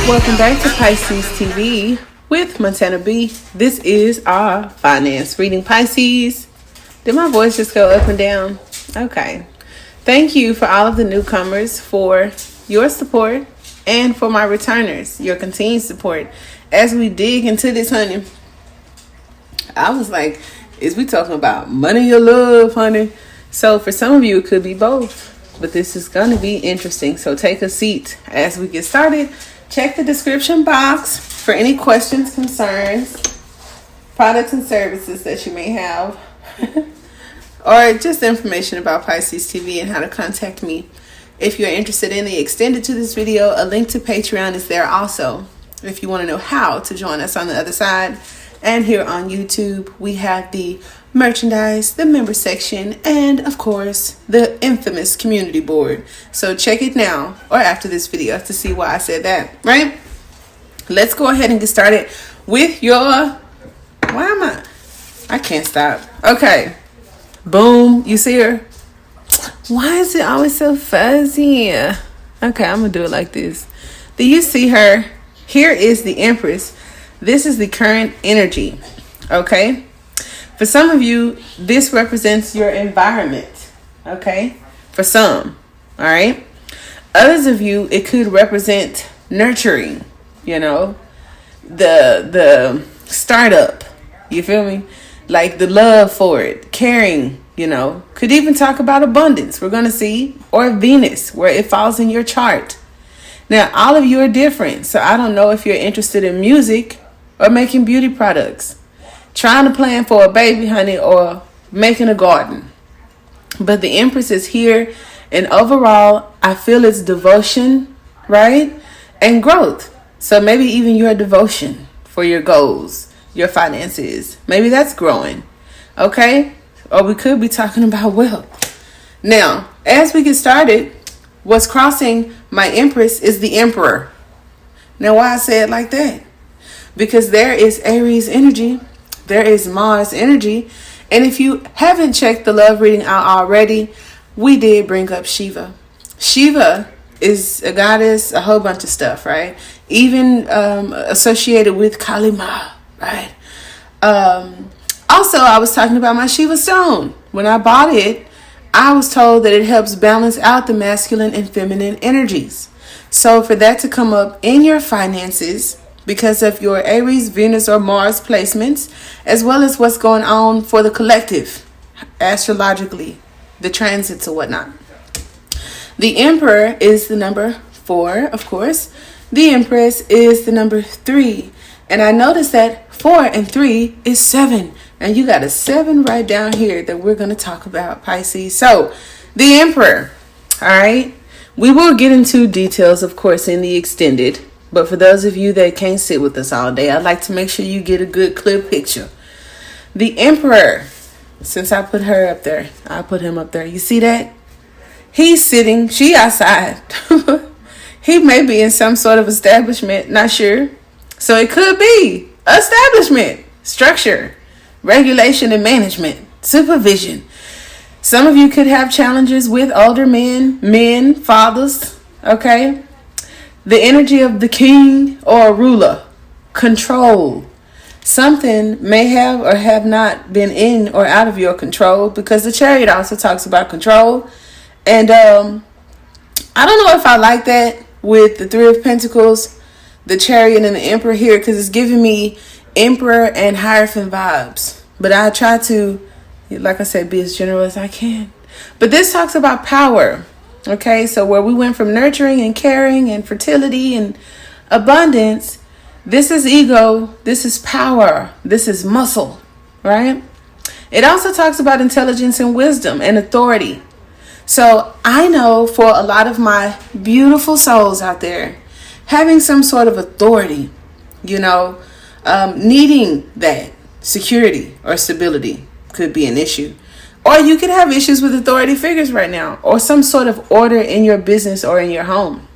Welcome back to Pisces TV with Montana B. This is our finance reading, Pisces. Did my voice just go up and down? Okay. Thank you for all of the newcomers for your support and for my returners, your continued support. As we dig into this, honey, I was like, is we talking about money or love, honey? So for some of you, it could be both, but this is going to be interesting. So take a seat as we get started. Check the description box for any questions, concerns, products and services that you may have, or just information about Pisces TV and how to contact me. If you're interested in the extended to this video, a link to Patreon is there also. If you want to know how to join us on the other side. And here on YouTube, we have the merchandise, the member section, and of course, the infamous community board. So check it now or after this video to see why I said that, right? Let's go ahead and get started with your, I can't stop. Okay. Boom. You see her? Why is it always so fuzzy? Okay, I'm going to do it like this. Do you see her? Here is the Empress. This is the current energy, okay? For some of you, this represents your environment, okay? For some, all right? Others of you, it could represent nurturing, you know? The startup, you feel me? Like the love for it, caring, you know? Could even talk about abundance, we're going to see. Or Venus, where it falls in your chart. Now, all of you are different, so I don't know if you're interested in music or making beauty products, trying to plan for a baby, honey, or making a garden. But the Empress is here, and overall, I feel it's devotion, right? And growth. So maybe even your devotion for your goals, your finances. Maybe that's growing, okay? Or we could be talking about wealth. Now, as we get started, what's crossing my Empress is the Emperor. Now, why I say it like that? Because there is Aries energy, there is Mars energy, and if you haven't checked the love reading out already, we did bring up Shiva. Shiva is a goddess, a whole bunch of stuff, right? Even associated with Kali Ma, right? Also, I was talking about my Shiva stone. When I bought it, I was told that it helps balance out the masculine and feminine energies. So for that to come up in your finances, because of your Aries, Venus, or Mars placements, as well as what's going on for the collective, astrologically, the transits or whatnot. The Emperor is the number 4, of course. The Empress is the number 3. And I noticed that 4 and 3 is 7. And you got a 7 right down here that we're going to talk about, Pisces. So, the Emperor, all right? We will get into details, of course, in the extended. But for those of you that can't sit with us all day, I'd like to make sure you get a good, clear picture. The Emperor, since I put her up there, I'll put him up there. You see that? He's sitting, she outside. He may be in some sort of establishment, not sure. So it could be establishment, structure, regulation and management, supervision. Some of you could have challenges with older men, fathers, okay? The energy of the king or a ruler, control. Something may have or have not been in or out of your control, because the Chariot also talks about control. And I don't know if I like that with the 3 of Pentacles, the Chariot and the Emperor here, because it's giving me Emperor and Hierophant vibes. But I try to, like I said, be as general as I can. But this talks about power. Okay, so where we went from nurturing and caring and fertility and abundance, this is ego, this is power, this is muscle, right? It also talks about intelligence and wisdom and authority. So I know for a lot of my beautiful souls out there, having some sort of authority, you know, needing that security or stability could be an issue. Or you could have issues with authority figures right now, or some sort of order in your business or in your home.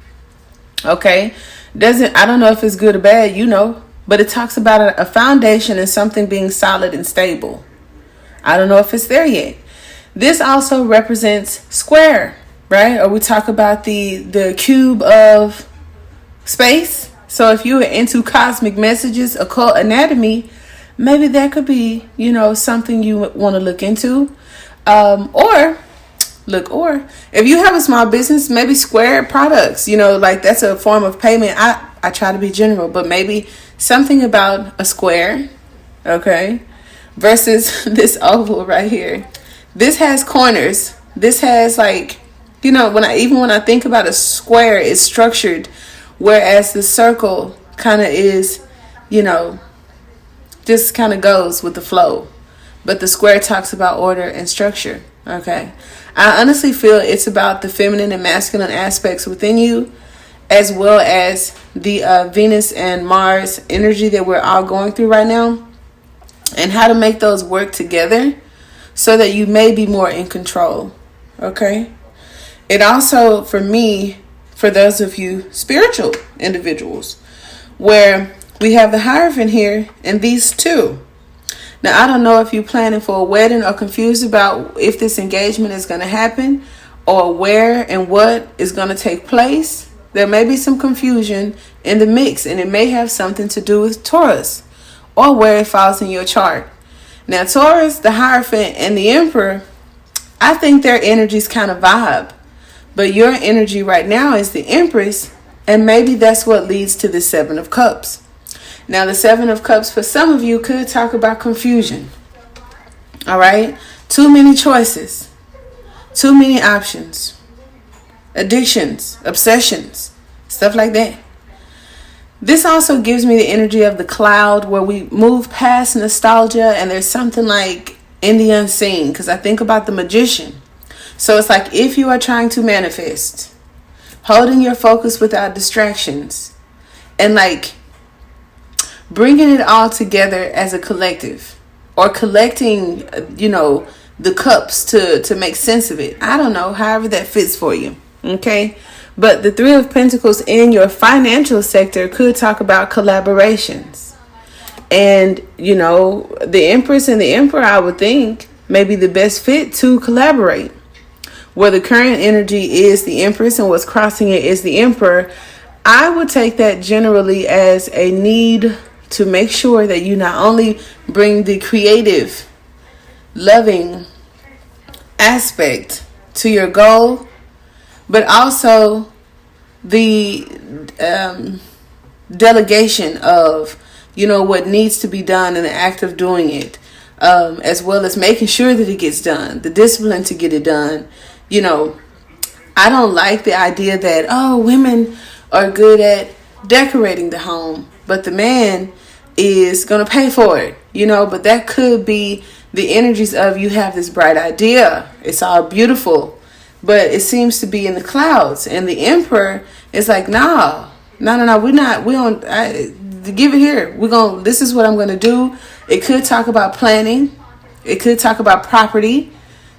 Okay? I don't know if it's good or bad, you know, but it talks about a foundation and something being solid and stable. I don't know if it's there yet. This also represents square, right? Or we talk about the cube of space, So if you're into cosmic messages, occult anatomy, maybe that could be, something you want to look into. Or if you have a small business, maybe Square products, like that's a form of payment. I try to be general, but maybe something about a square, okay, versus this oval right here. This has corners. This has when I think about a square, it's structured, whereas the circle kind of is, just kind of goes with the flow. But the square talks about order and structure. Okay. I honestly feel it's about the feminine and masculine aspects within you, as well as the Venus and Mars energy that we're all going through right now, and how to make those work together so that you may be more in control. Okay. It also, for those of you spiritual individuals, where we have the Hierophant here and these two. Now, I don't know if you're planning for a wedding or confused about if this engagement is going to happen or where and what is going to take place. There may be some confusion in the mix, and it may have something to do with Taurus or where it falls in your chart. Now, Taurus, the Hierophant, and the Emperor, I think their energies kind of vibe. But your energy right now is the Empress, and maybe that's what leads to the Seven of Cups. Now, the Seven of Cups for some of you could talk about confusion. All right? Too many choices. Too many options. Addictions. Obsessions. Stuff like that. This also gives me the energy of the cloud, where we move past nostalgia and there's something like in the unseen, because I think about the Magician. So it's like if you are trying to manifest, holding your focus without distractions, and bringing it all together as a collective, or collecting, the cups to make sense of it. I don't know, however that fits for you. Okay. But the Three of Pentacles in your financial sector could talk about collaborations. And, the Empress and the Emperor, I would think, may be the best fit to collaborate. Where the current energy is the Empress and what's crossing it is the Emperor, I would take that generally as a need to make sure that you not only bring the creative, loving aspect to your goal, but also the delegation of, what needs to be done and the act of doing it, as well as making sure that it gets done, the discipline to get it done. I don't like the idea that, women are good at decorating the home, but the man is going to pay for it, but that could be the energies of you have this bright idea. It's all beautiful, but it seems to be in the clouds. And the Emperor is like, no, we don't, give it here. This is what I'm going to do. It could talk about planning. It could talk about property.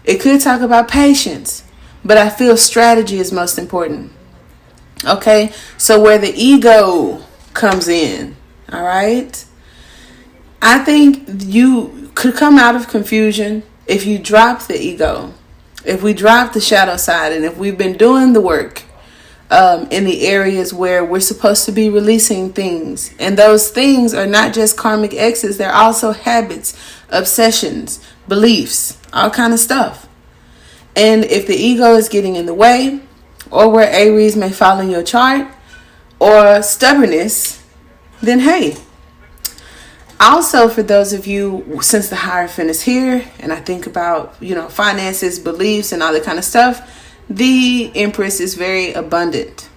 It could talk about patience. But I feel strategy is most important. Okay. So where the ego comes in. All right. I think you could come out of confusion if you drop the ego, if we drop the shadow side, and if we've been doing the work in the areas where we're supposed to be releasing things. And those things are not just karmic exes. They're also habits, obsessions, beliefs, all kind of stuff. And if the ego is getting in the way, or where Aries may fall in your chart, or stubbornness, then hey. Also, for those of you, since the Hierophant is here, and I think about, finances, beliefs, and all that kind of stuff, the Empress is very abundant.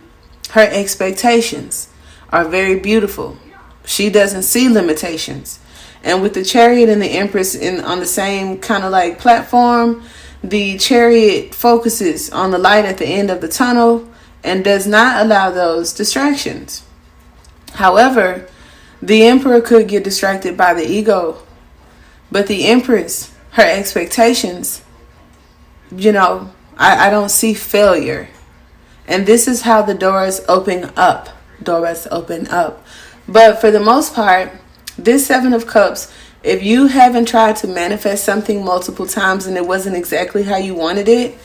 Her expectations are very beautiful. She doesn't see limitations. And with the Chariot and the Empress on the same kind of platform, the Chariot focuses on the light at the end of the tunnel and does not allow those distractions. However, the Emperor could get distracted by the ego, but the Empress, her expectations, I don't see failure. And this is how the doors open up. But for the most part, this Seven of Cups, if you haven't tried to manifest something multiple times and it wasn't exactly how you wanted it,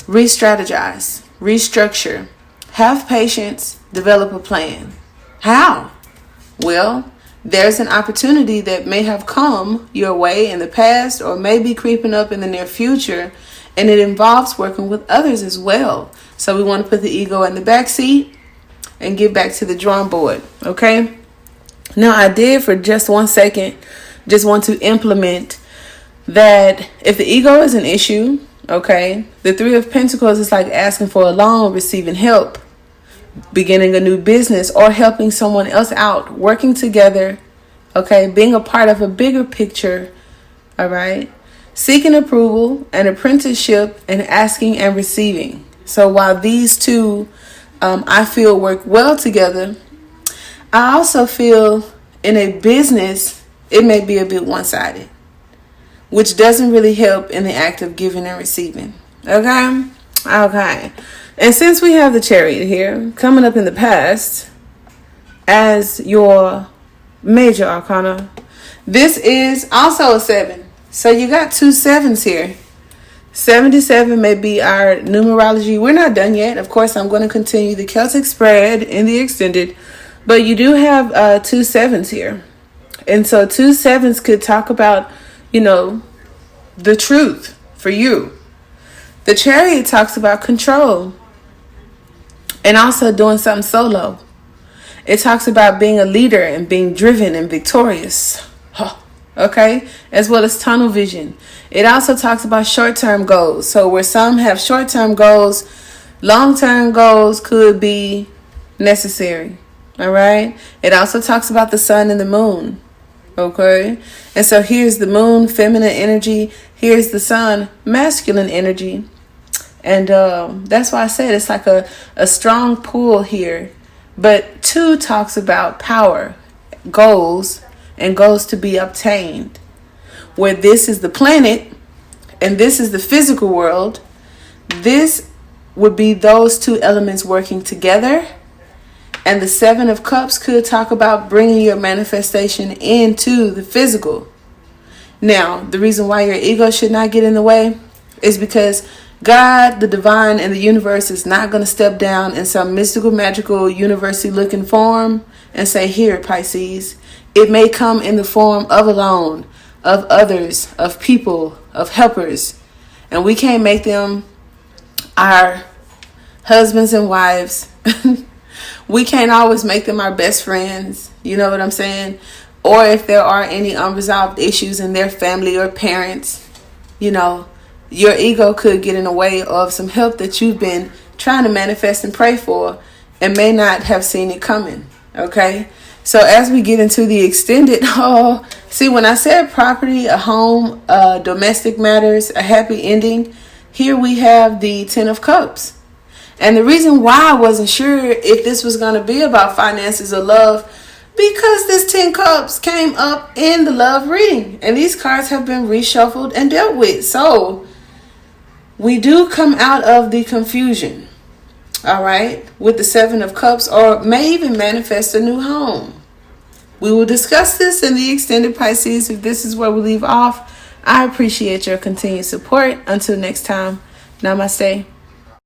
re-strategize, restructure, have patience, develop a plan. How? Well, there's an opportunity that may have come your way in the past or may be creeping up in the near future, and it involves working with others as well. So we want to put the ego in the back seat and get back to the drawing board, okay? Now, I did for just 1 second just want to implement that if the ego is an issue, okay, the Three of Pentacles is like asking for a loan, receiving help, beginning a new business, or helping someone else out, working together, okay, being a part of a bigger picture, all right, seeking approval, an apprenticeship, and asking and receiving. So while these two, I feel work well together, I also feel in a business, it may be a bit one-sided, which doesn't really help in the act of giving and receiving. Okay? Okay. And since we have the Chariot here, coming up in the past as your major arcana, this is also a 7. So you got 2 7s here. 77 may be our numerology. We're not done yet. Of course, I'm going to continue the Celtic spread in the extended, but you do have 2 7s here. And so 2 7s could talk about, the truth for you. The Chariot talks about control and also doing something solo. It talks about being a leader and being driven and victorious. Okay? As well as tunnel vision. It also talks about short-term goals. So where some have short-term goals, long-term goals could be necessary. All right? It also talks about the sun and the moon. Okay? And so here's the moon, feminine energy. Here's the sun, masculine energy. And that's why I said it's like a strong pull here. But 2 talks about power, goals, and goals to be obtained. Where this is the planet and this is the physical world, this would be those 2 elements working together. And the 7 of Cups could talk about bringing your manifestation into the physical. Now, the reason why your ego should not get in the way is because God, the divine, and the universe is not going to step down in some mystical, magical, university looking form and say, here, Pisces. It may come in the form of a loan, of others, of people, of helpers. And we can't make them our husbands and wives. We can't always make them our best friends. You know what I'm saying? Or if there are any unresolved issues in their family or parents, your ego could get in the way of some help that you've been trying to manifest and pray for and may not have seen it coming. Okay? So as we get into the extended, see, when I said property, a home, domestic matters, a happy ending, here we have the 10 of Cups. And the reason why I wasn't sure if this was going to be about finances or love, because this 10 Cups came up in the love reading. And these cards have been reshuffled and dealt with. So we do come out of the confusion, all right, with the 7 of Cups, or may even manifest a new home. We will discuss this in the extended, Pisces. If this is where we leave off, I appreciate your continued support. Until next time, namaste.